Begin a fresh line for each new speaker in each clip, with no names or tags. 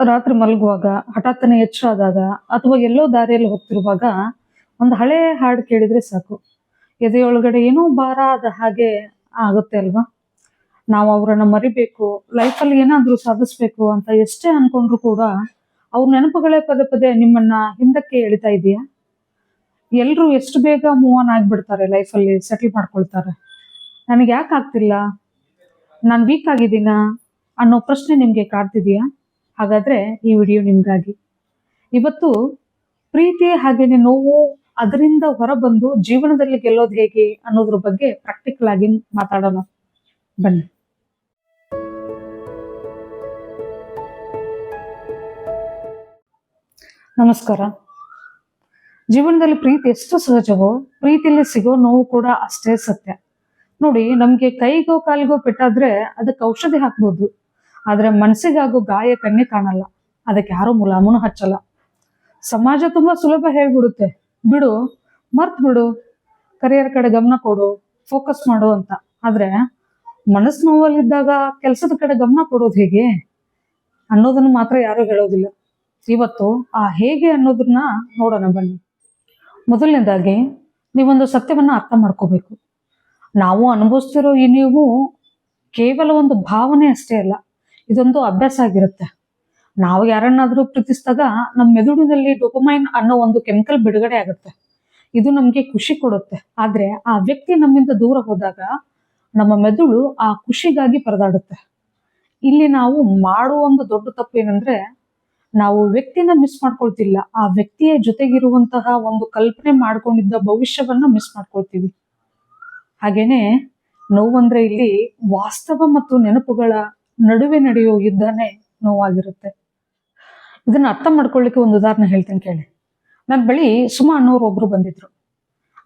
ರಾತ್ರಿ ಮಲಗುವಾಗ, ಹಠಾತ್ತನೆ ಎಚ್ಚರ ಆದಾಗ ಅಥವಾ ಎಲ್ಲೋ ದಾರಿಯಲ್ಲಿ ಹೋಗ್ತಿರುವಾಗ ಒಂದು ಹಳೆ ಹಾಡು ಕೇಳಿದ್ರೆ ಸಾಕು, ಎದೆಯೊಳಗಡೆ ಏನೋ ಭಾರ ಆದ ಹಾಗೆ ಆಗುತ್ತೆ ಅಲ್ವಾ. ನಾವು ಅವರನ್ನ ಮರಿಬೇಕು, ಲೈಫಲ್ಲಿ ಏನಾದ್ರೂ ಸಾಧಿಸ್ಬೇಕು ಅಂತ ಎಷ್ಟೇ ಅನ್ಕೊಂಡ್ರು ಕೂಡ ಅವ್ರ ನೆನಪುಗಳೇ ಪದೇ ಪದೇ ನಿಮ್ಮನ್ನ ಹಿಂದಕ್ಕೆ ಎಳಿತಾ ಇದೆಯಾ? ಎಲ್ರು ಎಷ್ಟು ಬೇಗ ಮೂವ್ ಆನ್ ಆಗ್ಬಿಡ್ತಾರೆ, ಲೈಫಲ್ಲಿ ಸೆಟಲ್ ಮಾಡ್ಕೊಳ್ತಾರೆ. ನನಗೆ ಯಾಕೆ ಆಗ್ತಿಲ್ಲ, ನಾನು ವೀಕ್ ಆಗಿದ್ದೀನಾ ಅನ್ನೋ ಪ್ರಶ್ನೆ ನಿಮ್ಗೆ ಕಾಡ್ತಿದೆಯಾ? ಹಾಗಾದ್ರೆ ಈ ವಿಡಿಯೋ ನಿಮ್ಗಾಗಿ. ಇವತ್ತು ಪ್ರೀತಿ ಹಾಗೇನೆ ನೋವು, ಅದರಿಂದ ಹೊರಬಂದು ಜೀವನದಲ್ಲಿ ಗೆಲ್ಲೋದು ಹೇಗೆ ಅನ್ನೋದ್ರ ಬಗ್ಗೆ ಪ್ರಾಕ್ಟಿಕಲ್ ಆಗಿ ಮಾತಾಡೋಣ ಬನ್ನಿ. ನಮಸ್ಕಾರ. ಜೀವನದಲ್ಲಿ ಪ್ರೀತಿ ಎಷ್ಟು ಸಹಜವೋ, ಪ್ರೀತಿಯಲ್ಲಿ ಸಿಗೋ ನೋವು ಕೂಡ ಅಷ್ಟೇ ಸತ್ಯ. ನೋಡಿ, ನಮ್ಗೆ ಕೈಗೋ ಕಾಲಿಗೋ ಪೆಟ್ಟಾದ್ರೆ ಅದಕ್ಕೆ ಔಷಧಿ ಹಾಕ್ಬೋದು, ಆದ್ರೆ ಮನಸ್ಸಿಗಾಗೋ ಗಾಯ ಕಣ್ಣೆ ಕಾಣಲ್ಲ, ಅದಕ್ಕೆ ಯಾರೋ ಮುಲಾಮುನು ಹಚ್ಚಲ್ಲ. ಸಮಾಜ ತುಂಬಾ ಸುಲಭ ಹೇಳ್ಬಿಡುತ್ತೆ, ಬಿಡು, ಮರ್ತ್ ಬಿಡು, ಕರಿಯರ್ ಕಡೆ ಗಮನ ಕೊಡು, ಫೋಕಸ್ ಮಾಡು ಅಂತ. ಆದ್ರೆ ಮನಸ್ಸು ನೋವಲ್ಲಿದ್ದಾಗ ಕೆಲಸದ ಕಡೆ ಗಮನ ಕೊಡೋದು ಹೇಗೆ ಅನ್ನೋದನ್ನು ಮಾತ್ರ ಯಾರು ಹೇಳೋದಿಲ್ಲ. ಇವತ್ತು ಆ ಹೇಗೆ ಅನ್ನೋದನ್ನ ನೋಡೋಣ ಬನ್ನಿ. ಮೊದಲನೇದಾಗಿ ನೀವೊಂದು ಸತ್ಯವನ್ನ ಅರ್ಥ ಮಾಡ್ಕೋಬೇಕು. ನಾವು ಅನುಭವಿಸ್ತಿರೋ ಈ ನೀವು ಕೇವಲ ಒಂದು ಭಾವನೆ ಅಷ್ಟೇ ಅಲ್ಲ, ಇದೊಂದು ಅಭ್ಯಾಸ ಆಗಿರುತ್ತೆ. ನಾವು ಯಾರನ್ನಾದ್ರೂ ಪ್ರೀತಿಸಿದಾಗ ನಮ್ಮ ಮೆದುಳಿನಲ್ಲಿ ಡೋಪಮೈನ್ ಅನ್ನೋ ಒಂದು ಕೆಮಿಕಲ್ ಬಿಡುಗಡೆ ಆಗುತ್ತೆ. ಇದು ನಮ್ಗೆ ಖುಷಿ ಕೊಡುತ್ತೆ. ಆದ್ರೆ ಆ ವ್ಯಕ್ತಿ ನಮ್ಮಿಂದ ದೂರ ಹೋದಾಗ ನಮ್ಮ ಮೆದುಳು ಆ ಖುಷಿಗಾಗಿ ಪರದಾಡುತ್ತೆ. ಇಲ್ಲಿ ನಾವು ಮಾಡುವ ಒಂದು ದೊಡ್ಡ ತಪ್ಪು ಏನಂದ್ರೆ, ನಾವು ವ್ಯಕ್ತಿನ ಮಿಸ್ ಮಾಡ್ಕೊಳ್ತಿಲ್ಲ, ಆ ವ್ಯಕ್ತಿಯ ಜೊತೆಗಿರುವಂತಹ ಒಂದು ಕಲ್ಪನೆ ಮಾಡ್ಕೊಂಡಿದ್ದ ಭವಿಷ್ಯವನ್ನ ಮಿಸ್ ಮಾಡ್ಕೊಳ್ತೀವಿ. ಹಾಗೇನೆ ನೋವಂದ್ರೆ ಇಲ್ಲಿ ವಾಸ್ತವ ಮತ್ತು ನೆನಪುಗಳ ನಡುವೆ ನಡೆಯೋ ಯುದ್ಧನೇ ನೋವಾಗಿರುತ್ತೆ. ಇದನ್ನ ಅರ್ಥ ಮಾಡ್ಕೊಳ್ಳಿಕ್ಕೆ ಒಂದು ಉದಾಹರಣೆ ಹೇಳ್ತೇನೆ ಕೇಳಿ. ನನ್ನ ಬಳಿ ಸುಮಾ ಅನ್ನೋರು ಒಬ್ರು ಬಂದಿದ್ರು.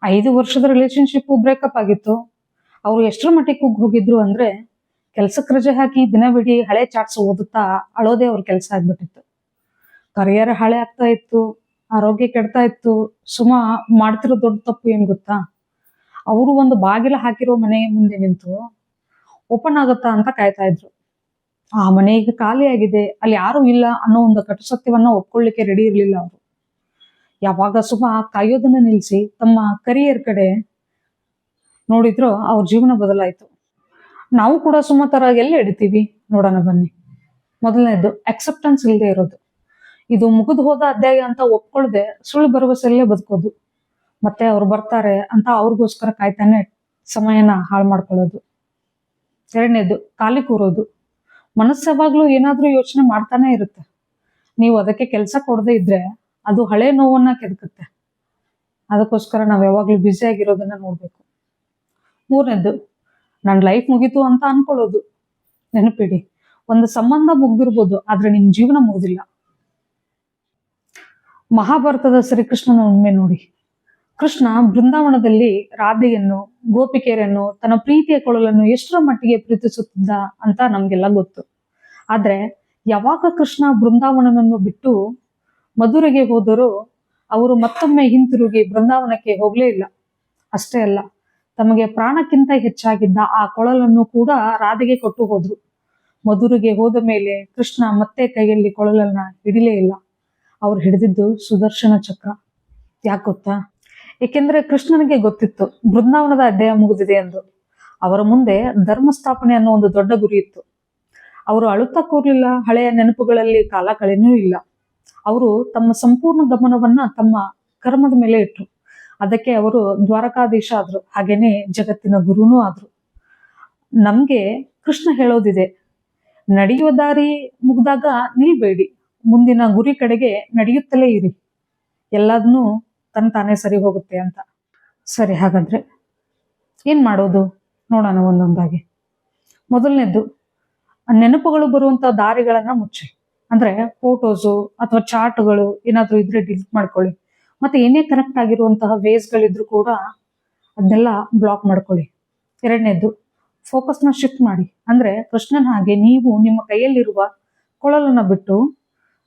5 ವರ್ಷದ ರಿಲೇಶನ್ಶಿಪ್ ಬ್ರೇಕಪ್ ಆಗಿತ್ತು. ಅವ್ರು ಎಷ್ಟರ ಮಟ್ಟಿಗೆ ಕುಗ್ಗಿ ಹೋಗಿದ್ರು ಅಂದ್ರೆ, ಕೆಲ್ಸಕ್ಕೆ ರಜೆ ಹಾಕಿ ದಿನವಿಡೀ ಹಳೆ ಚಾಟ್ಸ್ ಓದುತ್ತಾ ಅಳೋದೇ ಅವ್ರ ಕೆಲಸ ಆಗ್ಬಿಟ್ಟಿತ್ತು. ಕರಿಯರ್ ಹಳೆ ಆಗ್ತಾ ಇತ್ತು, ಆರೋಗ್ಯ ಕೆಡ್ತಾ ಇತ್ತು. ಸುಮಾ ಮಾಡ್ತಿರೋ ದೊಡ್ಡ ತಪ್ಪು ಏನ್ ಗೊತ್ತಾ? ಅವರು ಒಂದು ಬಾಗಿಲ ಹಾಕಿರೋ ಮನೆ ಮುಂದೆ ನಿಂತು ಓಪನ್ ಆಗುತ್ತಾ ಅಂತ ಕಾಯ್ತಾ ಇದ್ರು. ಆ ಮನೆ ಈಗ ಖಾಲಿ ಆಗಿದೆ, ಅಲ್ಲಿ ಯಾರು ಇಲ್ಲ ಅನ್ನೋ ಒಂದು ಕಟುಸತ್ಯವನ್ನ ಒಪ್ಕೊಳ್ಳಿಕ್ಕೆ ರೆಡಿ ಇರ್ಲಿಲ್ಲ ಅವರು. ಯಾವಾಗ ಸುಮಾ ಕಾಯೋದನ್ನ ನಿಲ್ಸಿ ತಮ್ಮ ಕರಿಯರ್ ಕಡೆ ನೋಡಿದ್ರು, ಅವ್ರ ಜೀವನ ಬದಲಾಯ್ತು. ನಾವು ಕೂಡ ಸುಮಾ ತರ ಎಲ್ಲಿ ಹಿಡಿತೀವಿ ನೋಡೋಣ ಬನ್ನಿ. ಮೊದಲನೇದು ಅಕ್ಸೆಪ್ಟೆನ್ಸ್ ಇಲ್ಲದೆ ಇರೋದು. ಇದು ಮುಗಿದು ಹೋದ ಅಧ್ಯಾಯ ಅಂತ ಒಪ್ಕೊಳ್ದೆ ಸುಳ್ಳು ಭರವಸೆಯಲ್ಲೇ ಬದುಕೋದು. ಮತ್ತೆ ಅವ್ರು ಬರ್ತಾರೆ ಅಂತ ಅವ್ರಿಗೋಸ್ಕರ ಕಾಯ್ತಾನೆ ಸಮಯನ ಹಾಳು ಮಾಡ್ಕೊಳ್ಳೋದು. ಎರಡನೇದು ಖಾಲಿ ಕೂರೋದು. ಮನಸ್ಸು ಯಾವಾಗ್ಲೂ ಏನಾದ್ರೂ ಯೋಚನೆ ಮಾಡ್ತಾನೆ ಇರುತ್ತೆ. ನೀವು ಅದಕ್ಕೆ ಕೆಲಸ ಕೊಡದೇ ಇದ್ರೆ ಅದು ಹಳೆ ನೋವನ್ನ ಕೆದಕುತ್ತೆ. ಅದಕ್ಕೋಸ್ಕರ ನಾವ್ ಯಾವಾಗ್ಲೂ ಬ್ಯುಸಿ ಆಗಿರೋದನ್ನ ನೋಡ್ಬೇಕು. ಮೂರನೇದು ನನ್ನ ಲೈಫ್ ಮುಗೀತು ಅಂತ ಅನ್ಕೊಳ್ಳೋದು. ನೆನಪಿಡಿ, ಒಂದು ಸಂಬಂಧ ಮುಗ್ದಿರ್ಬೋದು, ಆದ್ರೆ ನಿಮ್ ಜೀವನ ಮುಗ್ದಿಲ್ಲ. ಮಹಾಭಾರತದ ಶ್ರೀಕೃಷ್ಣನ ಒಮ್ಮೆ ನೋಡಿ. ಕೃಷ್ಣ ಬೃಂದಾವನದಲ್ಲಿ ರಾಧೆಯನ್ನು, ಗೋಪಿಕೆಯರನ್ನು, ತನ್ನ ಪ್ರೀತಿಯ ಕೊಳಲನ್ನು ಎಷ್ಟರ ಮಟ್ಟಿಗೆ ಪ್ರೀತಿಸುತ್ತಿದ್ದ ಅಂತ ನಮ್ಗೆಲ್ಲ ಗೊತ್ತು. ಆದ್ರೆ ಯಾವಾಗ ಕೃಷ್ಣ ಬೃಂದಾವನವನ್ನು ಬಿಟ್ಟು ಮಧುರೆಗೆ ಹೋದರೂ ಅವರು ಮತ್ತೊಮ್ಮೆ ಹಿಂತಿರುಗಿ ಬೃಂದಾವನಕ್ಕೆ ಹೋಗ್ಲೇ ಇಲ್ಲ. ಅಷ್ಟೇ ಅಲ್ಲ, ತಮಗೆ ಪ್ರಾಣಕ್ಕಿಂತ ಹೆಚ್ಚಾಗಿದ್ದ ಆ ಕೊಳಲನ್ನು ಕೂಡ ರಾಧೆಗೆ ಕೊಟ್ಟು ಹೋದ್ರು. ಮಧುರೆಗೆ ಹೋದ ಮೇಲೆ ಕೃಷ್ಣ ಮತ್ತೆ ಕೈಯಲ್ಲಿ ಕೊಳಲನ್ನ ಹಿಡಿಲೇ ಇಲ್ಲ. ಅವ್ರು ಹಿಡಿದಿದ್ದು ಸುದರ್ಶನ ಚಕ್ರ. ಯಾಕೆ ಗೊತ್ತಾ? ಏಕೆಂದ್ರೆ ಕೃಷ್ಣನಿಗೆ ಗೊತ್ತಿತ್ತು ಬೃಂದಾವನದ ಅಧ್ಯಾಯ ಮುಗಿದಿದೆ ಎಂದು. ಅವರ ಮುಂದೆ ಧರ್ಮ ಸ್ಥಾಪನೆ ಅನ್ನೋ ಒಂದು ದೊಡ್ಡ ಗುರಿ ಇತ್ತು. ಅವರು ಅಳುತ್ತಾ ಕೂರ್ಲಿಲ್ಲ, ಹಳೆಯ ನೆನಪುಗಳಲ್ಲಿ ಕಾಲ ಕಳೆನೂ ಇಲ್ಲ. ಅವರು ತಮ್ಮ ಸಂಪೂರ್ಣ ಗಮನವನ್ನ ತಮ್ಮ ಕರ್ಮದ ಮೇಲೆ ಇಟ್ರು. ಅದಕ್ಕೆ ಅವರು ದ್ವಾರಕಾಧೀಶ ಆದ್ರು, ಹಾಗೇನೆ ಜಗತ್ತಿನ ಗುರುನೂ ಆದ್ರು. ನಮ್ಗೆ ಕೃಷ್ಣ ಹೇಳೋದಿದೆ, ನಡೆಯುವ ದಾರಿ ಮುಗ್ದಾಗ ನಿಲ್ಬೇಡಿ, ಮುಂದಿನ ಗುರಿ ಕಡೆಗೆ ನಡೆಯುತ್ತಲೇ ಇರಿ, ಎಲ್ಲದನ್ನೂ ತಾನೇ ಸರಿ ಹೋಗುತ್ತೆ ಅಂತ. ಸರಿ, ಹಾಗಾದ್ರೆ ಏನ್ ಮಾಡೋದು ನೋಡೋಣ ಒಂದೊಂದಾಗಿ. ಮೊದಲನೇದ್ದು, ನೆನಪುಗಳು ಬರುವಂತ ದಾರಿಗಳನ್ನ ಮುಚ್ಚಿ. ಅಂದ್ರೆ ಫೋಟೋಸು ಅಥವಾ ಚಾರ್ಟ್ಗಳು ಏನಾದ್ರೂ ಇದ್ರೆ ಡಿಲೀಟ್ ಮಾಡ್ಕೊಳ್ಳಿ. ಮತ್ತೆ ಏನೇ ಕನೆಕ್ಟ್ ಆಗಿರುವಂತಹ ವೇಸ್ಗಳಿದ್ರು ಕೂಡ ಅದನ್ನೆಲ್ಲ ಬ್ಲಾಕ್ ಮಾಡ್ಕೊಳ್ಳಿ. ಎರಡನೇದ್ದು, ಫೋಕಸ್ನ ಶಿಫ್ಟ್ ಮಾಡಿ. ಅಂದ್ರೆ ಕೃಷ್ಣನ ಹಾಗೆ ನೀವು ನಿಮ್ಮ ಕೈಯಲ್ಲಿರುವ ಕೊಳಲನ್ನ ಬಿಟ್ಟು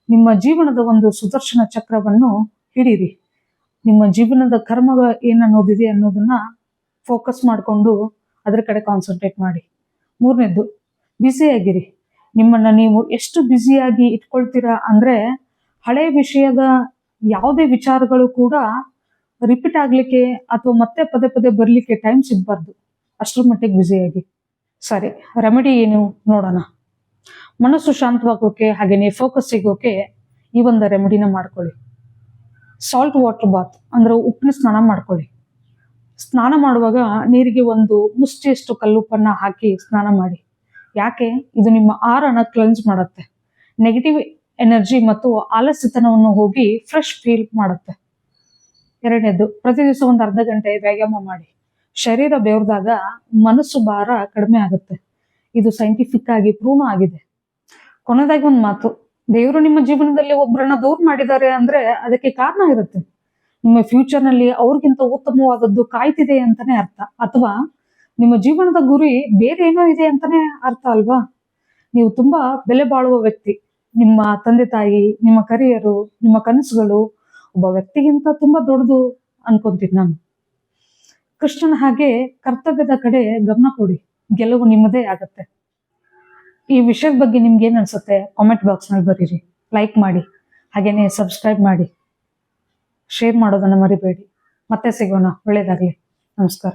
ನಿಮ್ಮ ಜೀವನದ ಒಂದು ಸುದರ್ಶನ ಚಕ್ರವನ್ನು ಹಿಡೀರಿ. ನಿಮ್ಮ ಜೀವನದ ಕರ್ಮ ಏನನ್ನೋದಿದೆ ಅನ್ನೋದನ್ನ ಫೋಕಸ್ ಮಾಡಿಕೊಂಡು ಅದ್ರ ಕಡೆ ಕಾನ್ಸಂಟ್ರೇಟ್ ಮಾಡಿ. ಮೂರನೇದ್ದು, ಬ್ಯುಸಿ ಆಗಿರಿ. ನಿಮ್ಮನ್ನ ನೀವು ಎಷ್ಟು ಬ್ಯುಸಿಯಾಗಿ ಇಟ್ಕೊಳ್ತೀರಾ ಅಂದ್ರೆ ಹಳೆ ವಿಷಯದ ಯಾವುದೇ ವಿಚಾರಗಳು ಕೂಡ ರಿಪೀಟ್ ಆಗ್ಲಿಕ್ಕೆ ಅಥವಾ ಮತ್ತೆ ಪದೇ ಪದೇ ಬರ್ಲಿಕ್ಕೆ ಟೈಮ್ ಸಿಗ್ಬಾರ್ದು. ಅಷ್ಟರ ಮಟ್ಟಿಗೆ ಬ್ಯುಸಿಯಾಗಿ. ಸರಿ, ರೆಮಿಡಿ ಏನು ನೋಡೋಣ. ಮನಸ್ಸು ಶಾಂತವಾಗೋಕೆ ಹಾಗೇನೆ ಫೋಕಸ್ ಸಿಗೋಕೆ ಈ ಒಂದು ರೆಮಿಡಿನ ಮಾಡ್ಕೊಳ್ಳಿ. ಸಾಲ್ಟ್ ವಾಟರ್ ಬಾತ್ ಅಂದ್ರೆ ಉಪ್ಪಿನ ಸ್ನಾನ ಮಾಡ್ಕೊಳ್ಳಿ. ಸ್ನಾನ ಮಾಡುವಾಗ ನೀರಿಗೆ ಒಂದು ಮುಷ್ಟಿಯಷ್ಟು ಕಲ್ಲುಪ್ಪನ್ನ ಹಾಕಿ ಸ್ನಾನ ಮಾಡಿ. ಯಾಕೆ? ಇದು ನಿಮ್ಮ ಆರನ್ನ ಕ್ಲೆನ್ಸ್ ಮಾಡುತ್ತೆ. ನೆಗೆಟಿವ್ ಎನರ್ಜಿ ಮತ್ತು ಆಲಸ್ಯತನವನ್ನು ಹೋಗಿ ಫ್ರೆಶ್ ಫೀಲ್ ಮಾಡುತ್ತೆ. ಎರಡನೇದು, ಪ್ರತಿ ದಿವಸ ಒಂದು ಅರ್ಧ ಗಂಟೆ ವ್ಯಾಯಾಮ ಮಾಡಿ. ಶರೀರ ಬೆವರ್ದಾಗ ಮನಸ್ಸು ಭಾರ ಕಡಿಮೆ ಆಗುತ್ತೆ. ಇದು ಸೈಂಟಿಫಿಕ್ ಆಗಿ ಪ್ರೂವ್ ಆಗಿದೆ. ಕೊನೆಯದಾಗಿ ಒಂದು ಮಾತು, ದೇವರು ನಿಮ್ಮ ಜೀವನದಲ್ಲಿ ಒಬ್ಬರನ್ನ ದೂರ ಮಾಡಿದ್ದಾರೆ ಅಂದ್ರೆ ಅದಕ್ಕೆ ಕಾರಣ ಇರುತ್ತೆ. ನಿಮ್ಮ ಫ್ಯೂಚರ್ ನಲ್ಲಿ ಅವ್ರಿಗಿಂತ ಉತ್ತಮವಾದದ್ದು ಕಾಯ್ತಿದೆ ಅಂತಾನೆ ಅರ್ಥ, ಅಥವಾ ನಿಮ್ಮ ಜೀವನದ ಗುರಿ ಬೇರೆ ಏನೋ ಇದೆ ಅಂತಾನೆ ಅರ್ಥ ಅಲ್ವಾ? ನೀವು ತುಂಬಾ ಬೆಲೆ ಬಾಳುವ ವ್ಯಕ್ತಿ. ನಿಮ್ಮ ತಂದೆ ತಾಯಿ, ನಿಮ್ಮ ಕರಿಯರು, ನಿಮ್ಮ ಕನಸುಗಳು ಒಬ್ಬ ವ್ಯಕ್ತಿಗಿಂತ ತುಂಬಾ ದೊಡ್ಡದು ಅನ್ಕೊಂತೀನಿ ನಾನು. ಕೃಷ್ಣನ ಹಾಗೆ ಕರ್ತವ್ಯದ ಕಡೆ ಗಮನ ಕೊಡಿ, ಗೆಲುವು ನಿಮ್ಮದೇ ಆಗತ್ತೆ. ಈ ವಿಷಯದ ಬಗ್ಗೆ ನಿಮ್ಗೆ ಏನ್ ಅನ್ಸುತ್ತೆ ಕಾಮೆಂಟ್ ಬಾಕ್ಸ್ ನಲ್ಲಿ ಬರೀರಿ. ಲೈಕ್ ಮಾಡಿ, ಹಾಗೇನೆ ಸಬ್ಸ್ಕ್ರೈಬ್ ಮಾಡಿ, ಶೇರ್ ಮಾಡೋದನ್ನ ಮರಿಬೇಡಿ. ಮತ್ತೆ ಸಿಗೋಣ. ಒಳ್ಳೇದಾಗ್ಲಿ. ನಮಸ್ಕಾರ.